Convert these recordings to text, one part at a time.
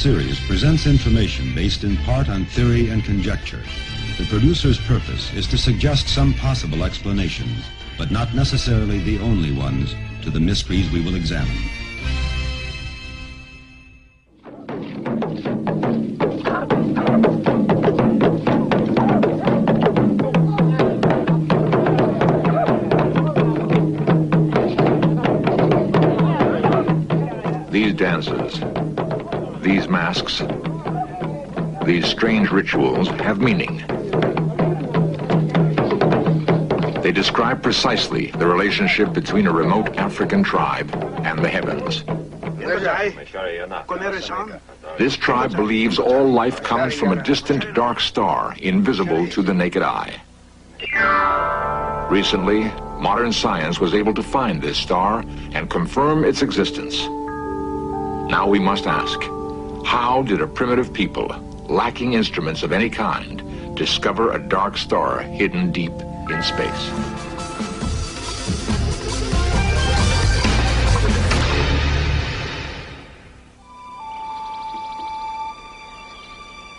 series presents information based in part on theory and conjecture. The producer's purpose is to suggest some possible explanations, but not necessarily the only ones, to the mysteries we will examine. These dances, these masks, these strange rituals have meaning. They describe precisely the relationship between a remote African tribe and the heavens. This tribe believes all life comes from a distant dark star, invisible to the naked eye. Recently, modern science was able to find this star and confirm its existence. Now we must ask, how did a primitive people, lacking instruments of any kind, discover a dark star hidden deep in space?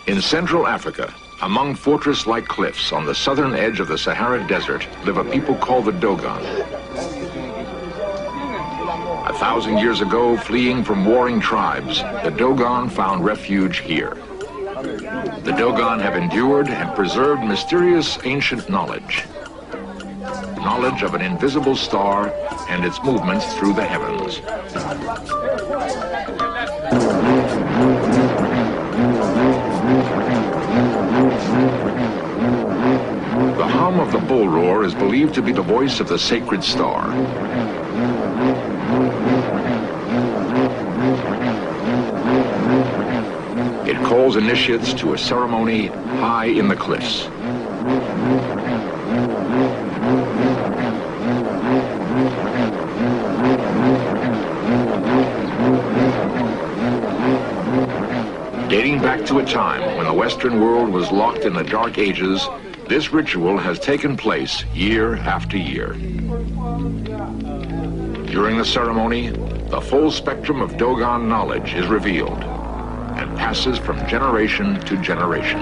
In Central Africa, among fortress-like cliffs on the southern edge of the Sahara Desert, live a people called the Dogon. 1,000 years ago, fleeing from warring tribes, the Dogon found refuge here. The Dogon have endured and preserved mysterious ancient knowledge. Knowledge of an invisible star and its movements through the heavens. The hum of the bull roar is believed to be the voice of the sacred star. It calls initiates to a ceremony high in the cliffs. Dating back to a time when the Western world was locked in the Dark Ages, this ritual has taken place year after year. During the ceremony, the full spectrum of Dogon knowledge is revealed and passes from generation to generation.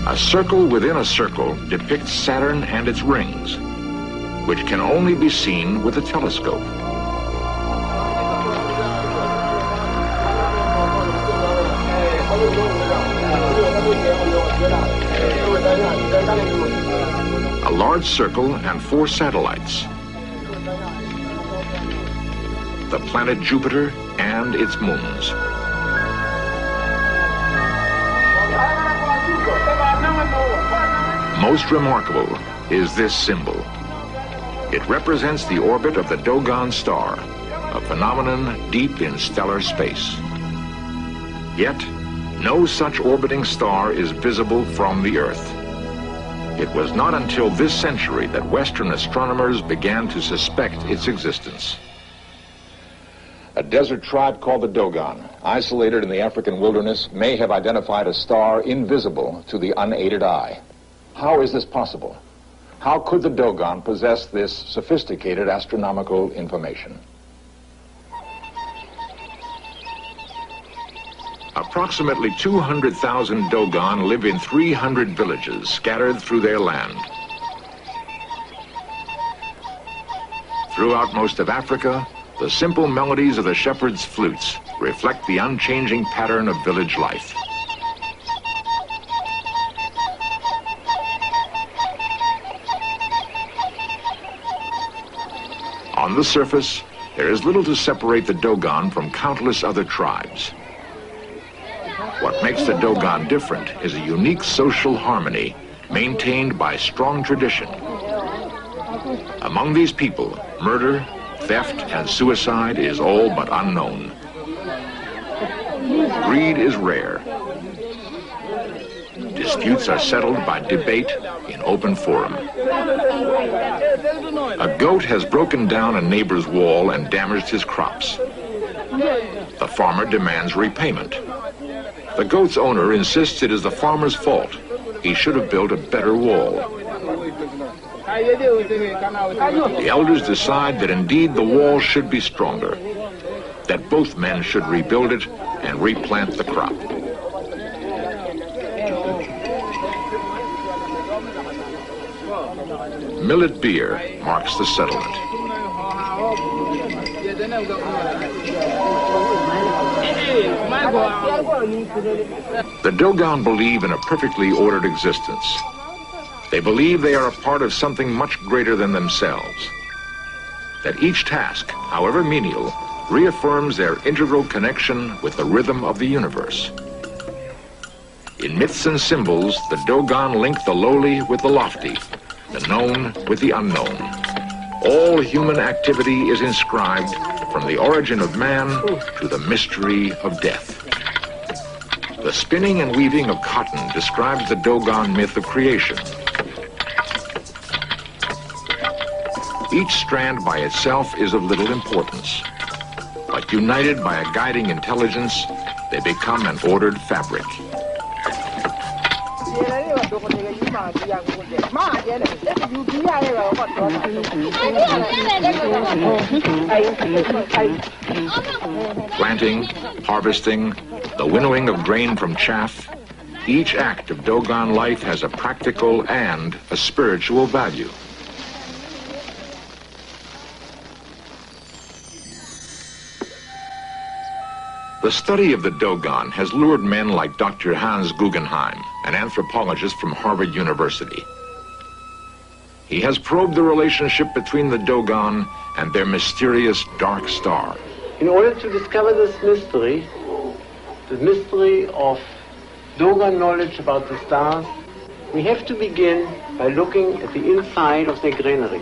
A circle within a circle depicts Saturn and its rings, which can only be seen with a telescope. A large circle and 4 satellites. The planet Jupiter and its moons. Most remarkable is this symbol. It represents the orbit of the Dogon star, a phenomenon deep in stellar space. Yet, no such orbiting star is visible from the Earth. It was not until this century that Western astronomers began to suspect its existence. A desert tribe called the Dogon, isolated in the African wilderness, may have identified a star invisible to the unaided eye. How is this possible? How could the Dogon possess this sophisticated astronomical information? Approximately 200,000 Dogon live in 300 villages scattered through their land. Throughout most of Africa, the simple melodies of the shepherd's flutes reflect the unchanging pattern of village life. On the surface, there is little to separate the Dogon from countless other tribes. What makes the Dogon different is a unique social harmony maintained by strong tradition. Among these people, murder, theft, and suicide is all but unknown. Greed is rare. Disputes are settled by debate in open forum. A goat has broken down a neighbor's wall and damaged his crops. The farmer demands repayment. The goat's owner insists it is the farmer's fault. He should have built a better wall. The elders decide that indeed the wall should be stronger, that both men should rebuild it and replant the crop. Millet beer marks the settlement. The Dogon believe in a perfectly ordered existence. They believe they are a part of something much greater than themselves. That each task, however menial, reaffirms their integral connection with the rhythm of the universe. In myths and symbols, the Dogon link the lowly with the lofty, the known with the unknown. All human activity is inscribed from the origin of man to the mystery of death. The spinning and weaving of cotton describes the Dogon myth of creation. Each strand by itself is of little importance, but united by a guiding intelligence, they become an ordered fabric. Planting, harvesting, the winnowing of grain from chaff, each act of Dogon life has a practical and a spiritual value. The study of the Dogon has lured men like Dr. Hans Guggenheim, an anthropologist from Harvard University. He has probed the relationship between the Dogon and their mysterious dark star. In order to discover this mystery, the mystery of Dogon knowledge about the stars, we have to begin by looking at the inside of their granary.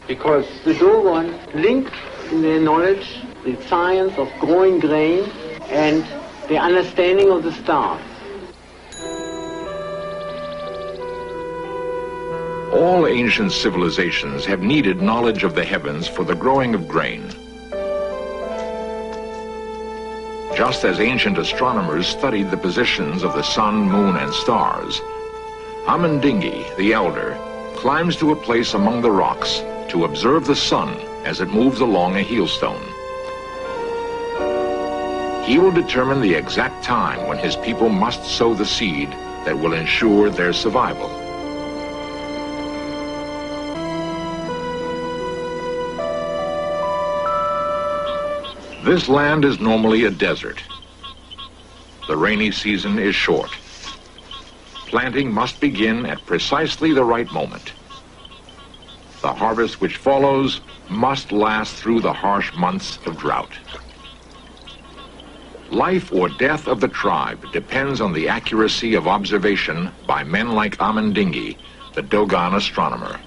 Because the Dogon link in their knowledge the science of growing grain and the understanding of the stars. All ancient civilizations have needed knowledge of the heavens for the growing of grain. Just as ancient astronomers studied the positions of the sun, moon, and stars, Amendingi, the elder, climbs to a place among the rocks to observe the sun as it moves along a heelstone. He will determine the exact time when his people must sow the seed that will ensure their survival. This land is normally a desert. The rainy season is short. Planting must begin at precisely the right moment. The harvest which follows must last through the harsh months of drought. Life or death of the tribe depends on the accuracy of observation by men like Amendingi, the Dogon astronomer.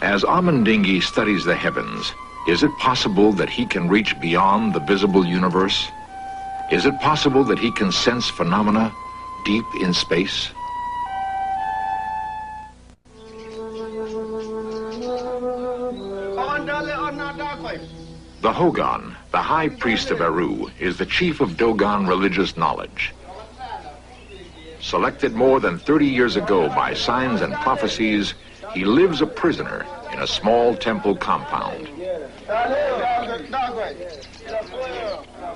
As Amendingi studies the heavens, is it possible that he can reach beyond the visible universe? Is it possible that he can sense phenomena deep in space? The Hogan, the high priest of Eru, is the chief of Dogon religious knowledge. Selected more than 30 years ago by signs and prophecies, he lives a prisoner in a small temple compound.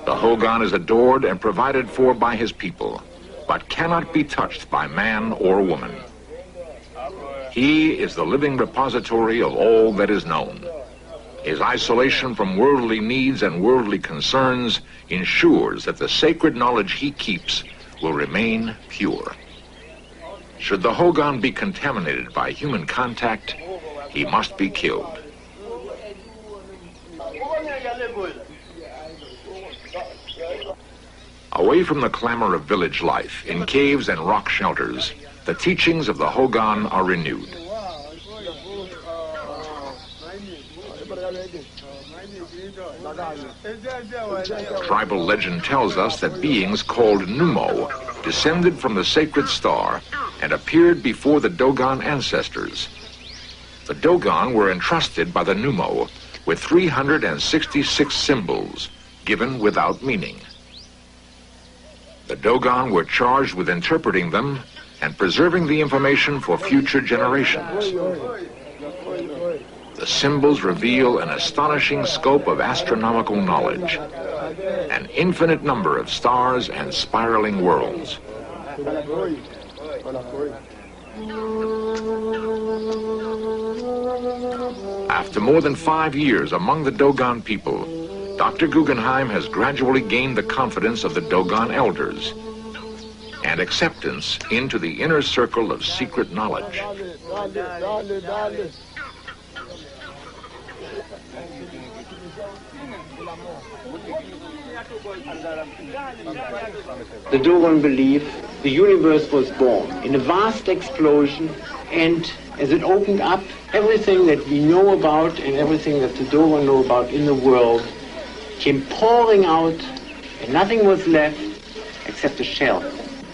The Hogan is adored and provided for by his people, but cannot be touched by man or woman. He is the living repository of all that is known. His isolation from worldly needs and worldly concerns ensures that the sacred knowledge he keeps will remain pure. Should the Hogan be contaminated by human contact, he must be killed. Away from the clamor of village life, in caves and rock shelters, the teachings of the Hogan are renewed. Tribal legend tells us that beings called Numo descended from the sacred star and appeared before the Dogon ancestors. The Dogon were entrusted by the Numo with 366 symbols given without meaning. The Dogon were charged with interpreting them and preserving the information for future generations. The symbols reveal an astonishing scope of astronomical knowledge, an infinite number of stars and spiraling worlds. After more than 5 years among the Dogon people, Dr. Guggenheim has gradually gained the confidence of the Dogon elders and acceptance into the inner circle of secret knowledge. The Dogon believe the universe was born in a vast explosion, and as it opened up, everything that we know about and everything that the Dogon know about in the world came pouring out, and nothing was left except a shell.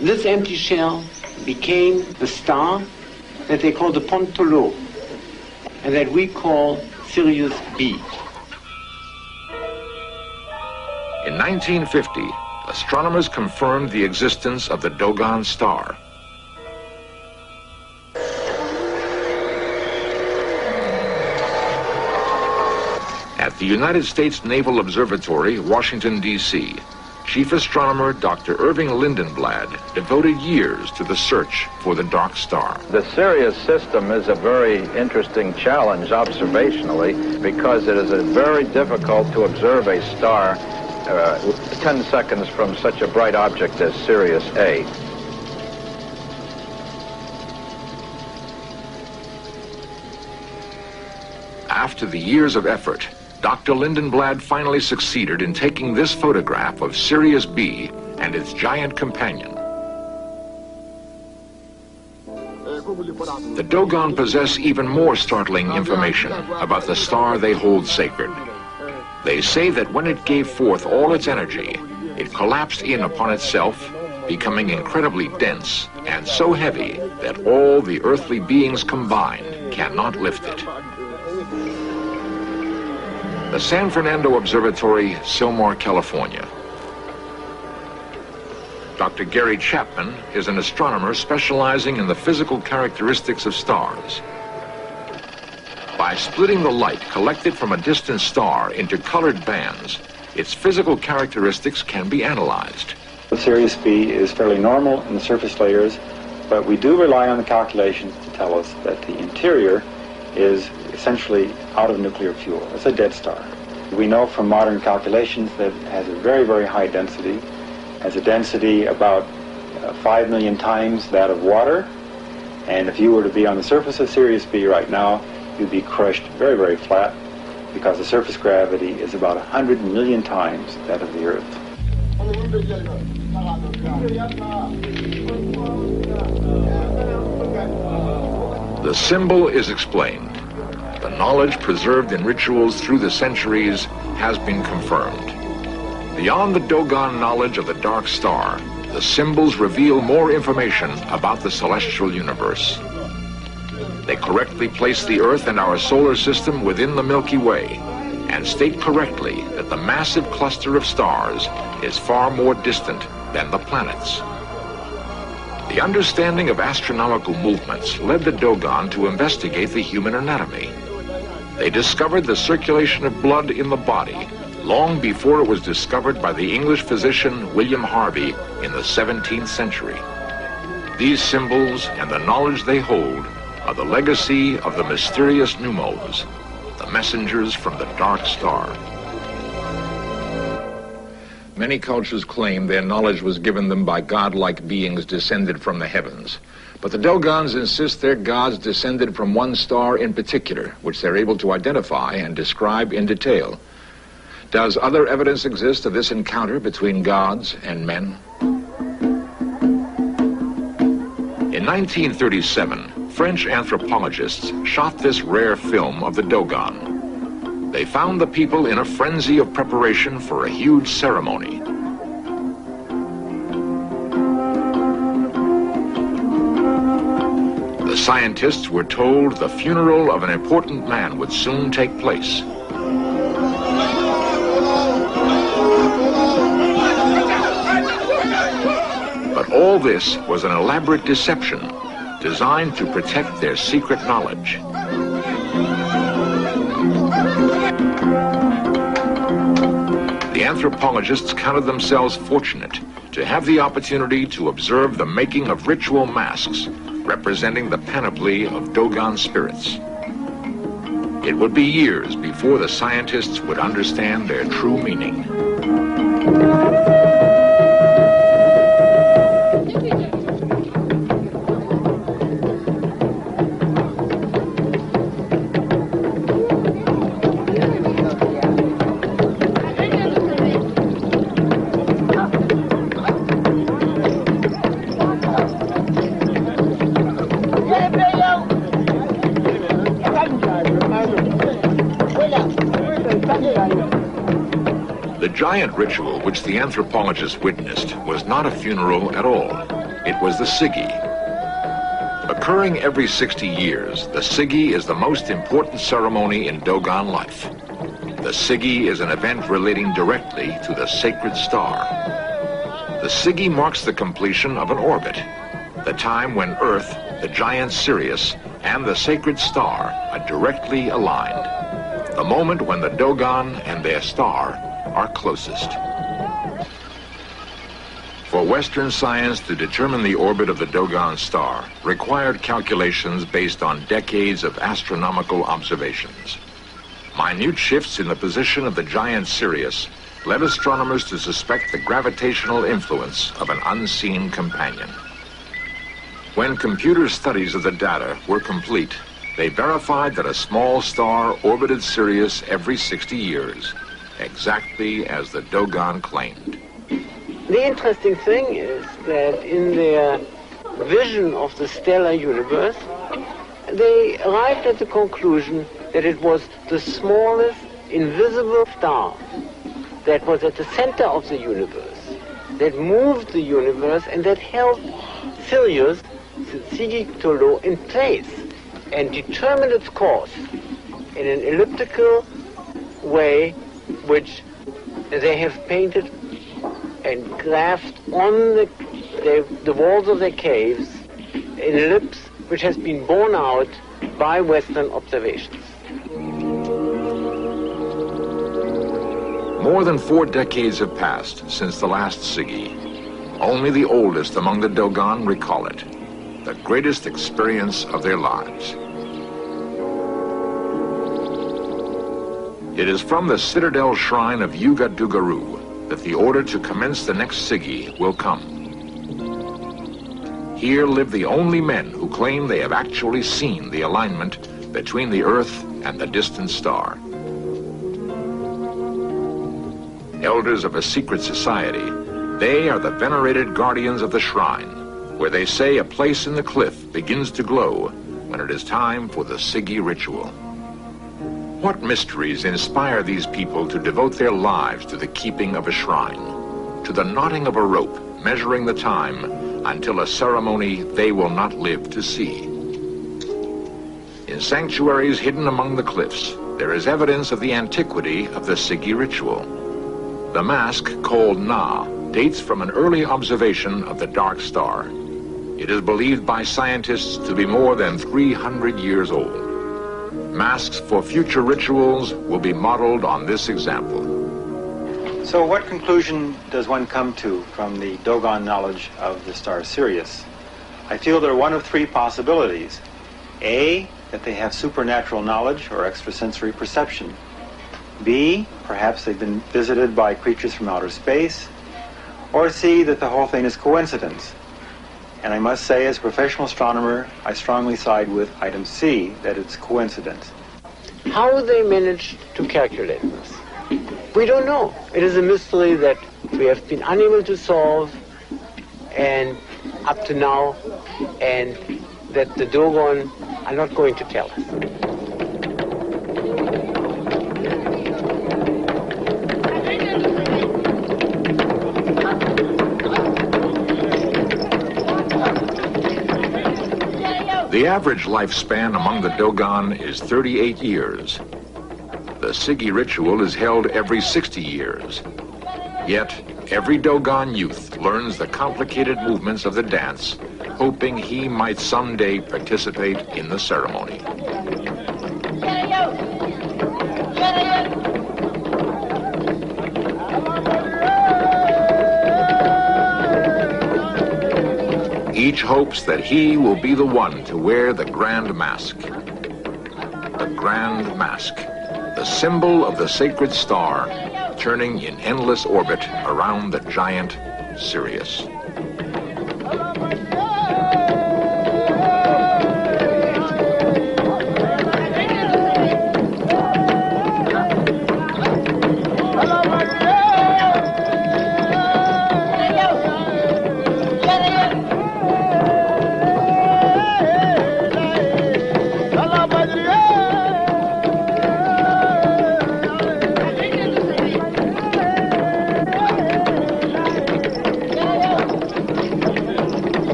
This empty shell became the star that they call the Pontolo, and that we call Sirius B. In 1950, astronomers confirmed the existence of the Dogon star. At the United States Naval Observatory, Washington, D.C., Chief Astronomer Dr. Irving Lindenblad devoted years to the search for the dark star. The Sirius system is a very interesting challenge observationally because it is very difficult to observe a star 10 seconds from such a bright object as Sirius A. After the years of effort, Dr. Lindenblad finally succeeded in taking this photograph of Sirius B and its giant companion. The Dogon possess even more startling information about the star they hold sacred. They say that when it gave forth all its energy, it collapsed in upon itself, becoming incredibly dense and so heavy that all the earthly beings combined cannot lift it. The San Fernando Observatory, Sylmar, California. Dr. Gary Chapman is an astronomer specializing in the physical characteristics of stars. By splitting the light collected from a distant star into colored bands, its physical characteristics can be analyzed. The Sirius B is fairly normal in the surface layers, but we do rely on the calculations to tell us that the interior is essentially out of nuclear fuel. It's a dead star. We know from modern calculations that it has a very, very high density, has a density about 5 million times that of water, and if you were to be on the surface of Sirius B right now, you'd be crushed very, very flat because the surface gravity is about 100 million times that of the Earth. The symbol is explained. The knowledge preserved in rituals through the centuries has been confirmed. Beyond the Dogon knowledge of the dark star, the symbols reveal more information about the celestial universe. They correctly place the Earth and our solar system within the Milky Way and state correctly that the massive cluster of stars is far more distant than the planets. The understanding of astronomical movements led the Dogon to investigate the human anatomy. They discovered the circulation of blood in the body long before it was discovered by the English physician William Harvey in the 17th century. These symbols and the knowledge they hold are the legacy of the mysterious Numos, the messengers from the dark star. Many cultures claim their knowledge was given them by godlike beings descended from the heavens. But the Dogons insist their gods descended from one star in particular, which they're able to identify and describe in detail. Does other evidence exist of this encounter between gods and men? In 1937, French anthropologists shot this rare film of the Dogon. They found the people in a frenzy of preparation for a huge ceremony. The scientists were told the funeral of an important man would soon take place. But All this was an elaborate deception designed to protect their secret knowledge. The anthropologists counted themselves fortunate to have the opportunity to observe the making of ritual masks representing the panoply of Dogon spirits. It would be years before the scientists would understand their true meaning. The giant ritual which the anthropologists witnessed was not a funeral at all. It was the Sigi. Occurring every 60 years, the Sigi is the most important ceremony in Dogon life. The Sigi is an event relating directly to the sacred star. The Sigi marks the completion of an orbit, the time when Earth, the giant Sirius, and the sacred star are directly aligned. The moment when the Dogon and their star are closest. For Western science to determine the orbit of the Dogon star required calculations based on decades of astronomical observations. Minute shifts in the position of the giant Sirius led astronomers to suspect the gravitational influence of an unseen companion. When computer studies of the data were complete, they verified that a small star orbited Sirius every 60 years, exactly as the Dogon claimed. The interesting thing is that in their vision of the stellar universe, they arrived at the conclusion that it was the smallest invisible star that was at the center of the universe, that moved the universe and that held Sirius, the Sigi-Tolo, in place and determined its course in an elliptical way which they have painted and graphed on the walls of their caves, an ellipse which has been borne out by Western observations. More than 4 decades have passed since the last Sigi. Only the oldest among the Dogon recall it, the greatest experience of their lives. It is from the citadel shrine of Yuga Dugaru that the order to commence the next Sigi will come. Here live the only men who claim they have actually seen the alignment between the Earth and the distant star. Elders of a secret society, they are the venerated guardians of the shrine, where they say a place in the cliff begins to glow when it is time for the Sigi ritual. What mysteries inspire these people to devote their lives to the keeping of a shrine, to the knotting of a rope measuring the time until a ceremony they will not live to see? In sanctuaries hidden among the cliffs, there is evidence of the antiquity of the Sigi ritual. The mask, called Na, dates from an early observation of the dark star. It is believed by scientists to be more than 300 years old. Masks for future rituals will be modeled on this example. So what conclusion does one come to from the Dogon knowledge of the star Sirius? I feel there are one of 3 possibilities. A, that they have supernatural knowledge or extrasensory perception. B, perhaps they've been visited by creatures from outer space. Or C, that the whole thing is coincidence. And I must say, as a professional astronomer, I strongly side with item C, that it's coincidence. How they managed to calculate this, we don't know. It is a mystery that we have been unable to solve and up to now, and that the Dogon are not going to tell us. The average lifespan among the Dogon is 38 years. The Sigi ritual is held every 60 years. Yet, Every Dogon youth learns the complicated movements of the dance, hoping he might someday participate in the ceremony. Each hopes that he will be the one to wear the grand mask. The grand mask, the symbol of the sacred star, turning in endless orbit around the giant Sirius.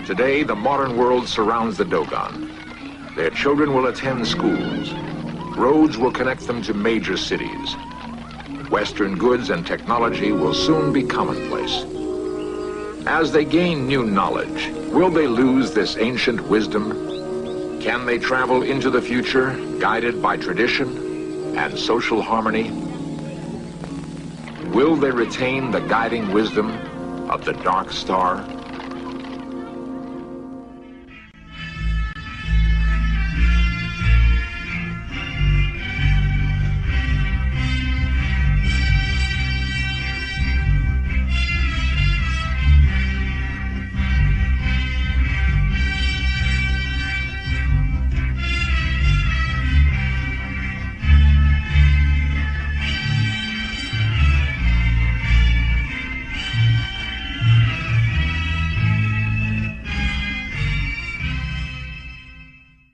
Today, the modern world surrounds the Dogon. Their children will attend schools. Roads will connect them to major cities. Western goods and technology will soon be commonplace. As they gain new knowledge, will they lose this ancient wisdom? Can they travel into the future, guided by tradition and social harmony? Will they retain the guiding wisdom of the dark star?